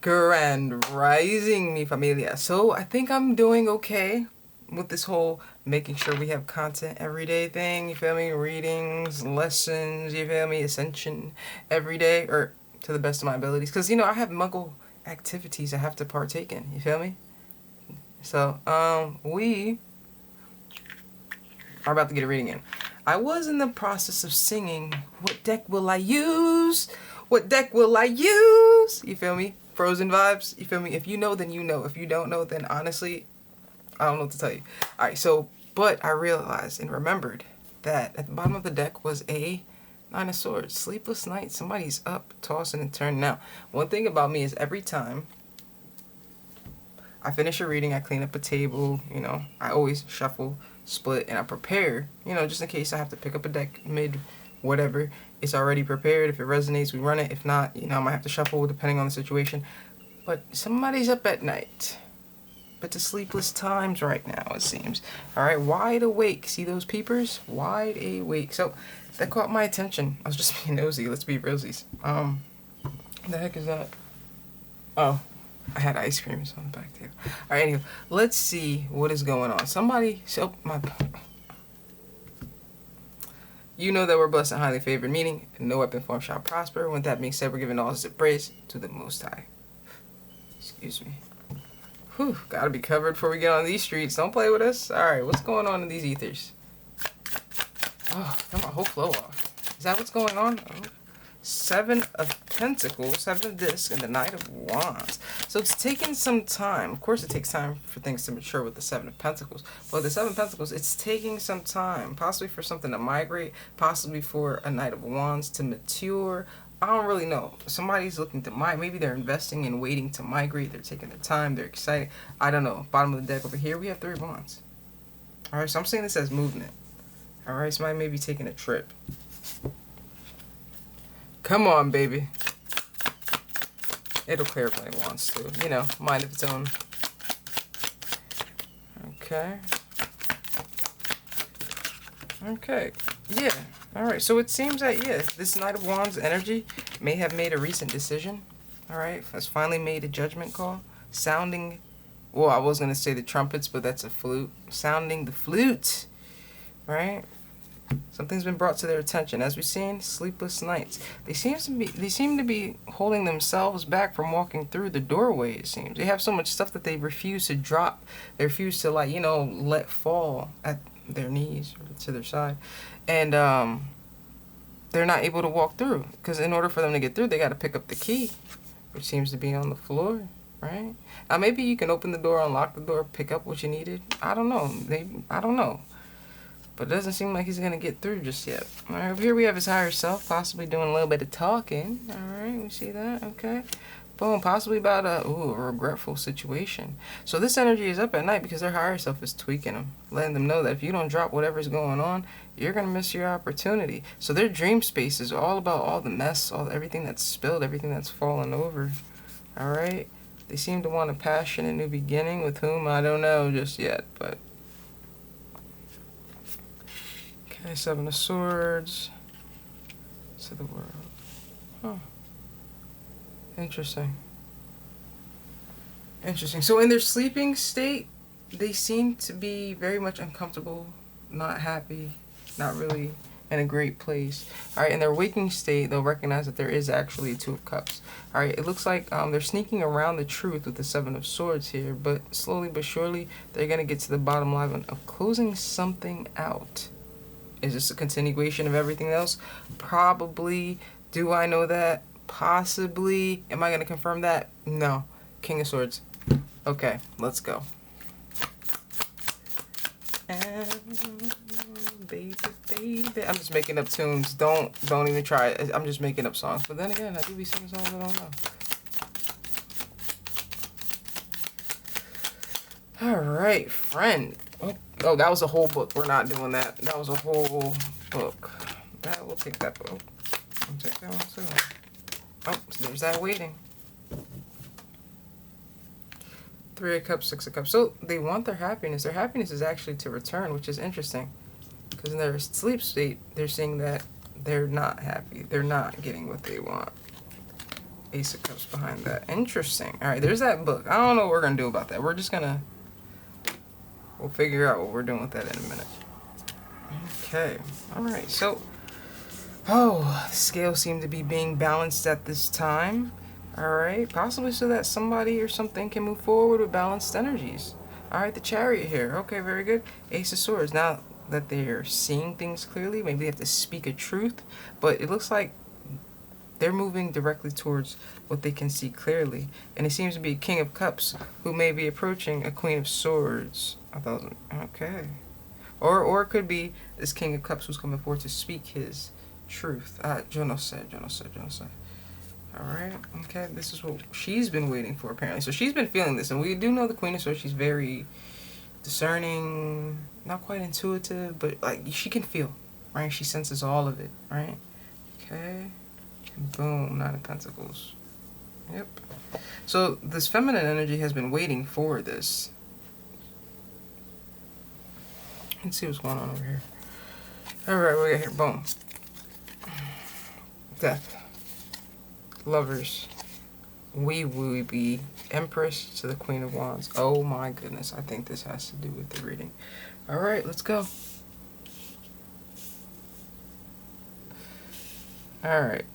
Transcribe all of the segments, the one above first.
Grand Rising, mi familia. So I think I'm doing okay with this whole making sure we have content every day thing. You feel me? Readings, lessons, you feel me? Ascension every day, or to the best of my abilities. Because, you know, I have muggle activities I have to partake in. You feel me? So, we are about to get a reading in. I was in the process of singing, what deck will I use? What deck will I use? You feel me? Frozen vibes. You feel me? If you know, then you know. If you don't know, then honestly, I don't know what to tell you. Alright, so, but I realized and remembered that at the bottom of the deck was a Nine of Swords. Sleepless night. Somebody's up, tossing and turning. Now, one thing about me is every time I finish a reading, I clean up a table, you know, I always shuffle, split, and I prepare, you know, just in case I have to pick up a deck mid whatever. It's already prepared. If it resonates, we run it. If not, you know, I might have to shuffle depending on the situation. But somebody's up at night. But the sleepless times right now, it seems. Alright, wide awake. See those peepers? Wide awake. So, that caught my attention. I was just being nosy. Let's be realsies. The heck is that? Oh, I had ice creams on the back table. Alright, anyway, let's see what is going on. Somebody, so, my... You know that we're blessed and highly favored, meaning no weapon form shall prosper. With that being said, we're giving all this praise to the Most High. Excuse me. Whew, gotta be covered before we get on these streets. Don't play with us. Alright, what's going on in these ethers? Oh, got my whole flow off. Is that what's going on? Oh. Seven of Pentacles, Seven of Discs, and the Knight of Wands. So it's taking some time. Of course it takes time for things to mature with the Seven of Pentacles. But the Seven of Pentacles, it's taking some time. Possibly for something to migrate. Possibly for a Knight of Wands to mature. I don't really know. Somebody's looking to migrate. Maybe they're investing and waiting to migrate. They're taking their time. They're excited. I don't know. Bottom of the deck over here, we have Three of Wands. Alright, so I'm saying this as movement. Alright, somebody may be taking a trip. Come on, baby. It'll clear if it wants to. You know, mind of its own. Okay. Okay. Yeah. Alright, so it seems that, yeah, this Knight of Wands energy may have made a recent decision. Alright, has finally made a judgment call. Sounding, well, I was going to say the trumpets, but that's a flute. Sounding the flute. Right? Something's been brought to their attention. As we've seen, sleepless nights. They seem to be holding themselves back from walking through the doorway, it seems. They have so much stuff that they refuse to drop. They refuse to, like, you know, let fall at their knees or to their side. And they're not able to walk through. Because in order for them to get through, they got to pick up the key, which seems to be on the floor, right? Now, maybe you can open the door, unlock the door, pick up what you needed. I don't know. I don't know. But it doesn't seem like he's going to get through just yet. Alright, here we have his higher self, possibly doing a little bit of talking. Alright, we see that, okay. Boom, possibly about a regretful situation. So this energy is up at night because their higher self is tweaking them. Letting them know that if you don't drop whatever's going on, you're going to miss your opportunity. So their dream space is all about all the mess, everything that's spilled, everything that's fallen over. Alright, they seem to want a passionate new beginning with whom I don't know just yet, but... Okay, Seven of Swords to the world. Huh. Interesting. Interesting. So in their sleeping state, they seem to be very much uncomfortable, not happy, not really in a great place. Alright, in their waking state, they'll recognize that there is actually a Two of Cups. Alright, it looks like they're sneaking around the truth with the Seven of Swords here, but slowly but surely, they're going to get to the bottom line of closing something out. Is this a continuation of everything else? Probably. Do I know that? Possibly. Am I going to confirm that? No. King of Swords. Okay, let's go. And baby, baby. I'm just making up tunes. Don't even try it. I'm just making up songs. But then again, I do be singing songs I don't know. Alright, friend. Oh, that was a whole book. We're not doing that. That was a whole book. We'll take that book. We'll take that one too. Oh, there's that waiting. Three of Cups, Six of Cups. So they want their happiness. Their happiness is actually to return, which is interesting. Because in their sleep state, they're seeing that they're not happy. They're not getting what they want. Ace of Cups behind that. Interesting. All right, there's that book. I don't know what we're going to do about that. We're just going to... We'll figure out what we're doing with that in a minute. Okay. All right, so... Oh, the scales seem to be being balanced at this time. Alright, possibly so that somebody or something can move forward with balanced energies. Alright, the Chariot here. Okay, very good. Ace of Swords. Now that they're seeing things clearly, maybe they have to speak a truth, but it looks like they're moving directly towards what they can see clearly. And it seems to be a King of Cups who may be approaching a Queen of Swords. Okay. Or it could be this King of Cups who's coming forward to speak his truth. Yo no sé. Alright, okay, this is what she's been waiting for, apparently. So she's been feeling this, and we do know the Queen of Swords, she's very discerning, not quite intuitive, but, like, she can feel, right? She senses all of it, right? Okay, and boom, Nine of Pentacles. Yep. So this feminine energy has been waiting for this. Let's see what's going on over here. Alright, we got here, boom. Death. Lovers. We will be Empress to the Queen of Wands. Oh my goodness, I think this has to do with the reading. Alright, let's go. Alright.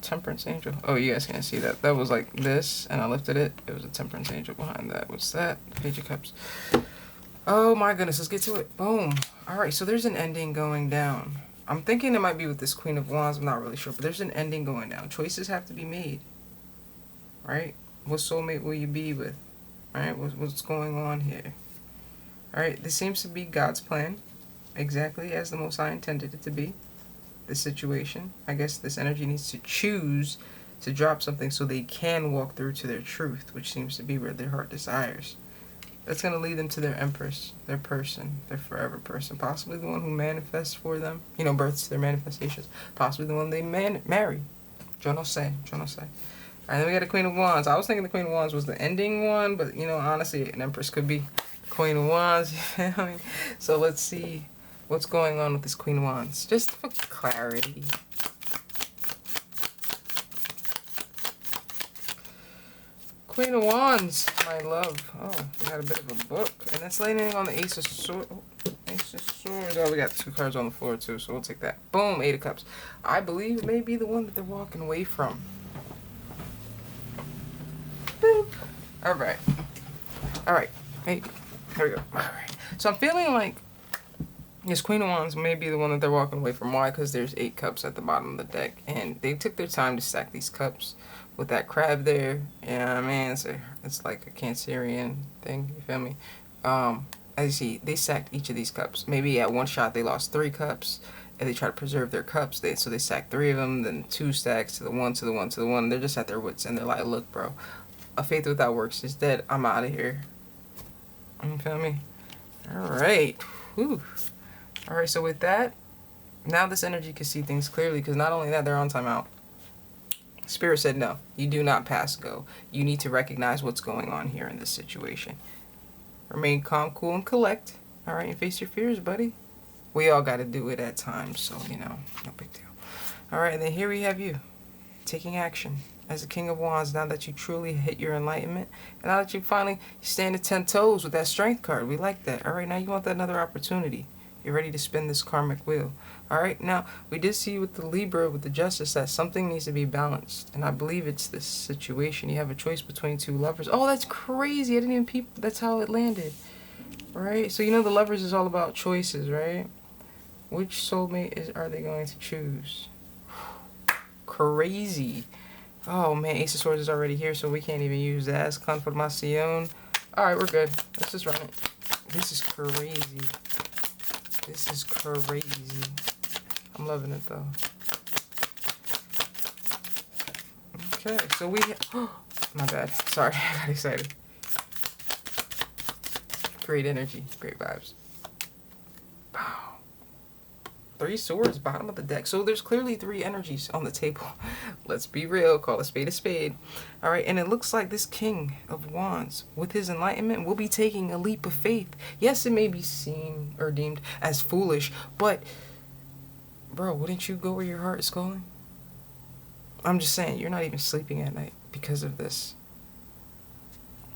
Temperance Angel. Oh, you guys can't see that. That was like this, and I lifted it. It was a Temperance Angel behind that. What's that? Page of Cups. Oh my goodness, let's get to it. Boom. Alright, so there's an ending going down. I'm thinking it might be with this Queen of Wands. I'm not really sure. But there's an ending going down. Choices have to be made. Right? What soulmate will you be with? Right? What's going on here? Alright? This seems to be God's plan. Exactly as the Most High intended it to be. This situation. I guess this energy needs to choose to drop something so they can walk through to their truth. Which seems to be where their heart desires. That's going to lead them to their Empress, their person, their forever person. Possibly the one who manifests for them, you know, births their manifestations. Possibly the one they marry. Yo no sé. Alright, then we got the Queen of Wands. I was thinking the Queen of Wands was the ending one, but, you know, honestly, an Empress could be Queen of Wands. You know what I mean? So let's see what's going on with this Queen of Wands. Just for clarity. Queen of Wands, my love. Oh, we got a bit of a book. And that's landing on the Ace of Swords. Oh, Ace of Swords. Oh, we got 2 cards on the floor, too, so we'll take that. Boom, 8 of Cups. I believe it may be the one that they're walking away from. Boop. Alright. Alright. Hey, here we go. Alright. So I'm feeling like this Queen of Wands may be the one that they're walking away from. Why? Because there's 8 cups at the bottom of the deck. And they took their time to stack these cups. With that crab there, yeah, I mean, it's like a Cancerian thing, you feel me? As you see, they sacked each of these cups. Maybe at one shot they lost 3 cups, and they try to preserve their cups. So they sacked 3 of them, then 2 stacks to the 1, to the 1, to the 1. They're just at their wits, and they're like, look, bro, a faith without works is dead. I'm out of here. You feel me? Alright. Whew. Alright, so with that, now this energy can see things clearly, because not only that, they're on timeout. Spirit said, no, you do not pass go. You need to recognize what's going on here in this situation. Remain calm, cool, and collect. All right, and face your fears, buddy. We all got to do it at times, so, you know, no big deal. All right, and then here we have you, taking action as a King of Wands, now that you truly hit your enlightenment, and now that you finally stand at 10 toes with that Strength card. We like that. All right, now you want that another opportunity. You're ready to spin this karmic wheel. Alright, now, we did see with the Libra, with the Justice, that something needs to be balanced. And I believe it's this situation. You have a choice between 2 lovers. Oh, that's crazy. I didn't even peep. That's how it landed. Right? So, you know, the Lovers is all about choices, right? Which soulmate are they going to choose? Crazy. Oh, man, Ace of Swords is already here, so we can't even use that as confirmación. Alright, we're good. Let's just run it. This is crazy. This is crazy. I'm loving it, though. Okay, so we... Oh, my bad. Sorry, I got excited. Great energy. Great vibes. Wow. 3 swords, bottom of the deck. So there's clearly 3 energies on the table. Let's be real. Call a spade a spade. Alright, and it looks like this King of Wands, with his enlightenment, will be taking a leap of faith. Yes, it may be seen or deemed as foolish, but... Bro, wouldn't you go where your heart is going? I'm just saying, you're not even sleeping at night because of this.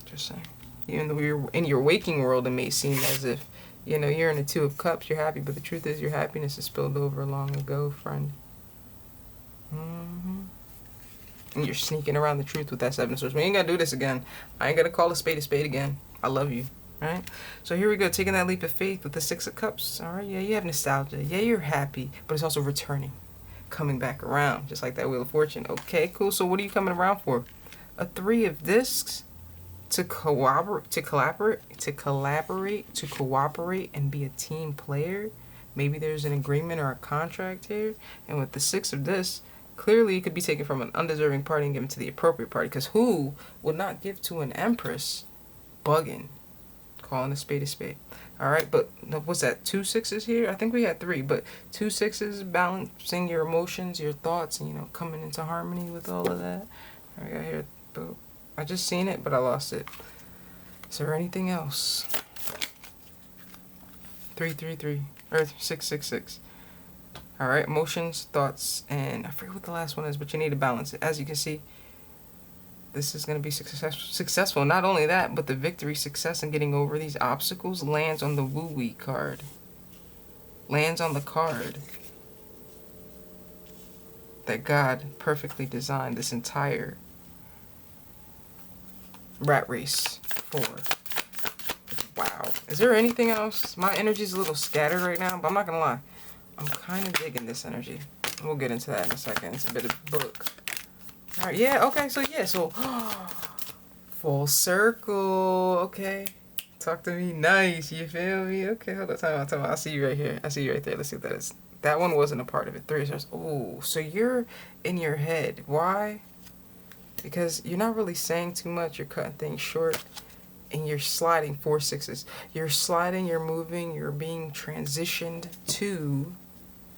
Just saying. Even though you're in your waking world, it may seem as if, you know, you're in the Two of Cups, you're happy, but the truth is your happiness is spilled over long ago, friend. And you're sneaking around the truth with that Seven of Swords. We ain't gotta do this again. I ain't gonna call a spade again. I love you. Right? So here we go, taking that leap of faith with the Six of Cups. All right, yeah, you have nostalgia. Yeah, you're happy, but it's also returning, coming back around, just like that Wheel of Fortune. Okay, cool. So what are you coming around for? A Three of Discs to cooperate, and be a team player. Maybe there's an agreement or a contract here. And with the Six of Discs, clearly it could be taken from an undeserving party and given to the appropriate party. Because who would not give to an Empress? Bugging. Calling a spade a spade. Alright, but what's that? 2 6s here? I think we had 3, but 2 6s, balancing your emotions, your thoughts, and, you know, coming into harmony with all of that. I got here, boom. I just seen it, but I lost it. Is there anything else? 3 3 3 or 6 6 6. Alright, emotions, thoughts, and I forget what the last one is, but you need to balance it. As you can see, this is going to be successful. Not only that, but the victory, success in getting over these obstacles lands on the woo-wee card. Lands on the card that God perfectly designed this entire rat race for. Wow. Is there anything else? My energy's a little scattered right now, but I'm not going to lie. I'm kind of digging this energy. We'll get into that in a second. It's a bit of a book. Alright, yeah, okay, so full circle, okay. Talk to me nice, you feel me? Okay, hold on, time out. I'll see you right here. I see you right there. Let's see what that is. That one wasn't a part of it. 3 stars. Oh, so you're in your head. Why? Because you're not really saying too much. You're cutting things short. And you're sliding 4 6s. You're sliding, you're moving, you're being transitioned to,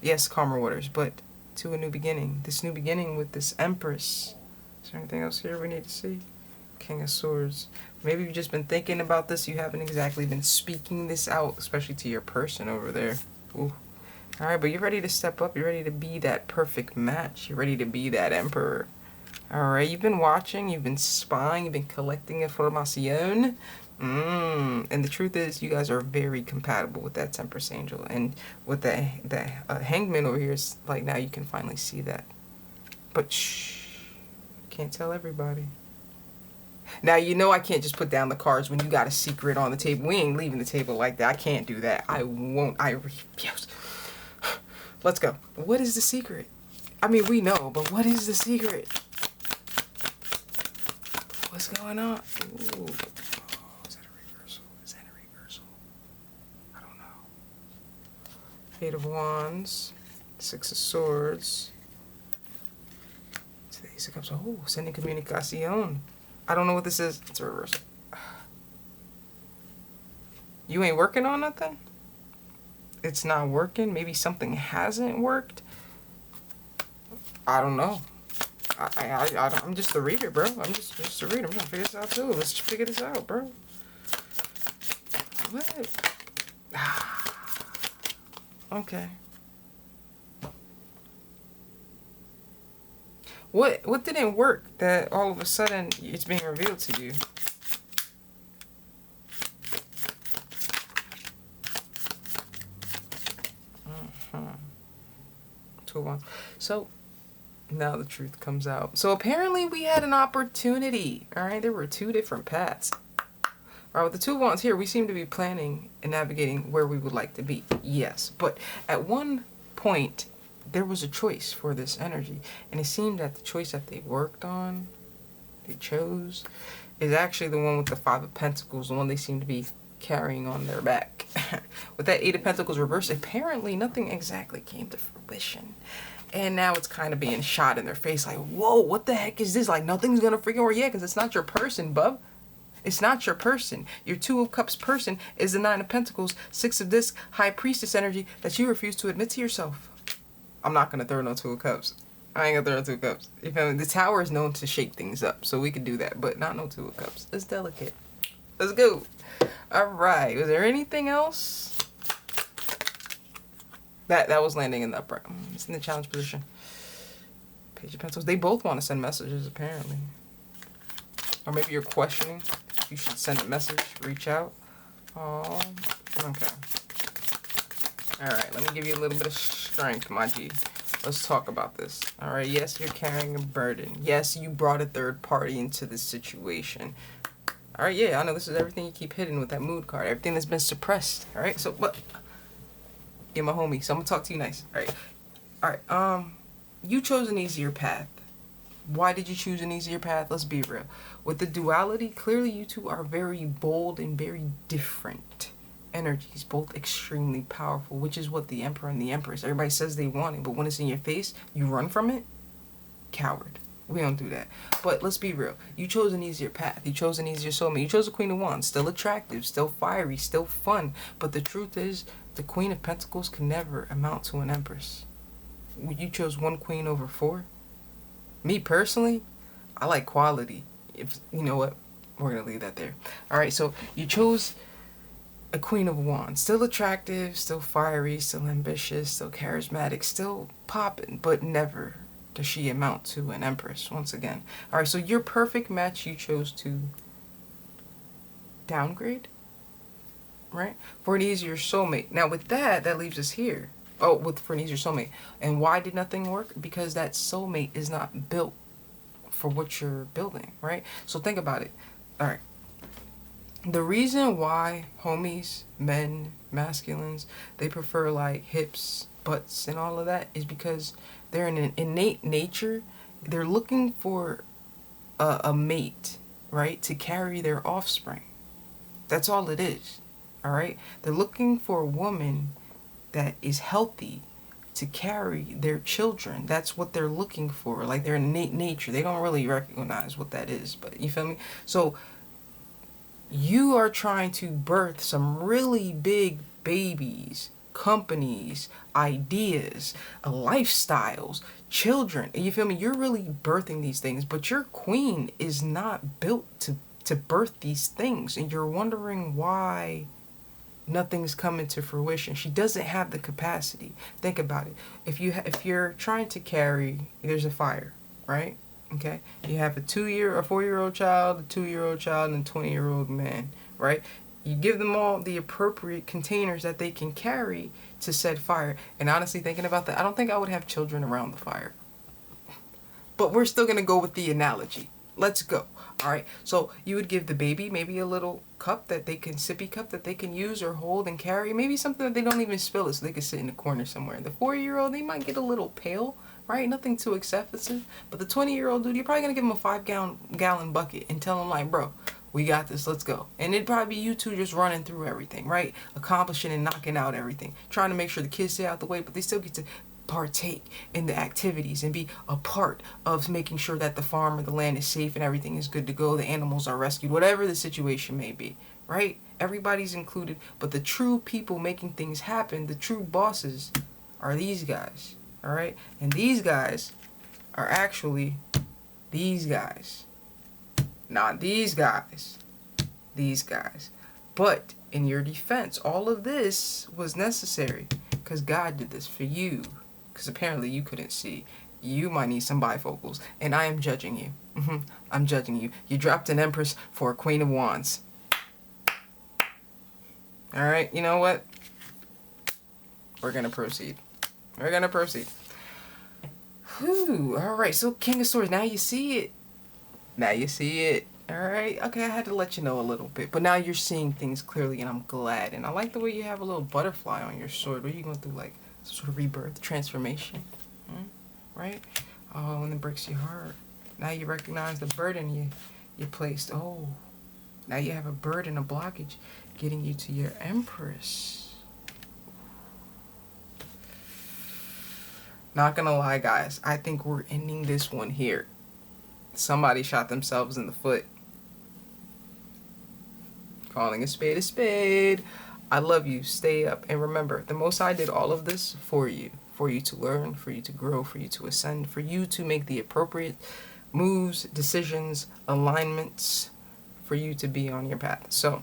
yes, calmer waters, but to a new beginning. This new beginning with this Empress. Is there anything else here we need to see? King of Swords. Maybe you've just been thinking about this. You haven't exactly been speaking this out, especially to your person over there. Ooh. Alright, but you're ready to step up. You're ready to be that perfect match. You're ready to be that emperor. Alright, you've been watching. You've been spying. You've been collecting information. And the truth is, you guys are very compatible with that Empress Angel. And with that Hangman over here, is like, now you can finally see that. But shh, can't tell everybody. Now, you know I can't just put down the cards when you got a secret on the table. We ain't leaving the table like that. I can't do that. I won't. I refuse. Let's go. What is the secret? I mean, we know, but what is the secret? What's going on? Ooh. Eight of Wands, Six of Swords, the Ace of Cups. Oh, sending communication. I don't know what this is. It's a reversal. You ain't working on nothing? It's not working? Maybe something hasn't worked? I don't know. I'm just a reader, bro. I'm just a reader. I'm trying to figure this out too. Let's figure this out, bro. What? Okay. What didn't work that all of a sudden it's being revealed to you? Two of Wands. So now the truth comes out. So apparently we had an opportunity. Alright, there were 2 different paths. Alright, with the 2 of Wands here, we seem to be planning and navigating where we would like to be. Yes, but at one point, there was a choice for this energy. And it seemed that the choice that they worked on, they chose, is actually the one with the 5 of Pentacles, the one they seem to be carrying on their back. With that 8 of Pentacles reversed, apparently nothing exactly came to fruition. And now it's kind of being shot in their face like, whoa, what the heck is this? Like, nothing's gonna freaking work. Yeah, because it's not your person, bub. It's not your person. Your 2 of Cups person is the 9 of Pentacles, 6 of Discs, High Priestess energy that you refuse to admit to yourself. I'm not going to throw no 2 of Cups. I ain't going to throw no 2 of Cups. You feel me? The Tower is known to shake things up, so we could do that, but not no 2 of Cups. It's delicate. Let's go. Alright, was there anything else? That was landing in the upright. It's in the challenge position. Page of Pentacles. They both want to send messages, apparently. Or maybe you're questioning. You should send a message. Reach out. Oh, okay. Alright, let me give you a little bit of strength, my G. Let's talk about this. Alright, yes, you're carrying a burden. Yes, you brought a third party into this situation. Alright, yeah, I know this is everything you keep hidden with that mood card. Everything that's been suppressed. Alright, so, but... You're my homie, so I'm gonna talk to you nice. Alright, you chose an easier path. Why did you choose an easier path? Let's be real. With the duality, clearly you two are very bold and very different energies, both extremely powerful, which is what the Emperor and the Empress, everybody says they want it, but when it's in your face, you run from it? Coward. We don't do that. But let's be real. You chose an easier path. You chose an easier soulmate. You chose the Queen of Wands. Still attractive, still fiery, still fun. But the truth is, the Queen of Pentacles can never amount to an Empress. You chose one Queen over 4? Me personally, I like quality. If you know what, we're gonna leave that there. All right, so you chose a Queen of Wands, still attractive, still fiery, still ambitious, still charismatic, still popping, but never does she amount to an Empress. Once again, all right. So your perfect match, you chose to downgrade, right, for an easier soulmate. Now with that, that leaves us here. Oh, for an easier soulmate. And why did nothing work? Because that soulmate is not built for what you're building, right? So think about it. All right. The reason why homies, men, masculines, they prefer like hips, butts, and all of that is because they're in an innate nature. They're looking for a mate, right, to carry their offspring. That's all it is, all right? They're looking for a woman that is healthy to carry their children. That's what they're looking for. Like their innate nature. They don't really recognize what that is, but you feel me? So you are trying to birth some really big babies, companies, ideas, lifestyles, children. You feel me? You're really birthing these things, but your queen is not built to birth these things, and you're wondering why nothing's coming to fruition. She doesn't have the capacity. Think about it. If you're trying to carry, there's a fire, right? Okay, you have a 4-year-old child, a 2-year-old child, and a 20-year-old man, right? You give them all the appropriate containers that they can carry to set fire. And honestly, thinking about that, I don't think I would have children around the fire. But we're still gonna go with the analogy. Let's go. All right, so you would give the baby maybe a little cup that they can, sippy cup that they can use or hold and carry. Maybe something that they don't even spill it, so they can sit in the corner somewhere. The 4-year-old, they might get a little pail, right? Nothing too excessive. But the 20-year-old dude, you're probably gonna give him a 5-gallon bucket and tell him like, bro, we got this, let's go. And it'd probably be you two just running through everything, right? Accomplishing and knocking out everything. Trying to make sure the kids stay out the way, but they still get to partake in the activities and be a part of making sure that the farm or the land is safe and everything is good to go, the animals are rescued, whatever the situation may be, right? Everybody's included, but the true people making things happen, the true bosses, are these guys, all right? And these guys are actually these guys, not these guys, these guys. But in your defense, all of this was necessary because God did this for you. Because apparently you couldn't see. You might need some bifocals. And I am judging you. I'm judging you. You dropped an Empress for a Queen of Wands. Alright, you know what? We're going to proceed. We're going to proceed. Whew. Alright, so King of Swords. Now you see it. Now you see it. Alright. Okay, I had to let you know a little bit. But now you're seeing things clearly, and I'm glad. And I like the way you have a little butterfly on your sword. What are you going through, like some sort of rebirth, transformation? Right? Oh, and it breaks your heart. Now you recognize the burden you placed. Oh, now you have a burden, a blockage getting you to your Empress. Not gonna lie, guys. I think we're ending this one here. Somebody shot themselves in the foot. Calling a spade a spade. I love you. Stay up. And remember, the Most High did all of this for you. For you to learn, for you to grow, for you to ascend, for you to make the appropriate moves, decisions, alignments, for you to be on your path. So,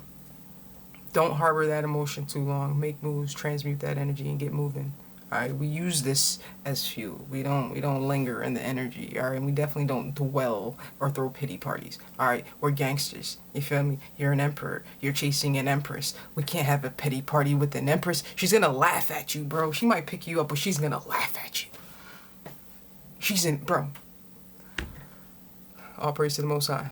don't harbor that emotion too long. Make moves, transmute that energy, and get moving. All right, we use this as fuel. We don't linger in the energy. All right, and we definitely don't dwell or throw pity parties. All right, we're gangsters. You feel me? You're an emperor. You're chasing an empress. We can't have a pity party with an empress. She's gonna laugh at you, bro. She might pick you up, but she's gonna laugh at you. She's in, bro. All praise to the Most High.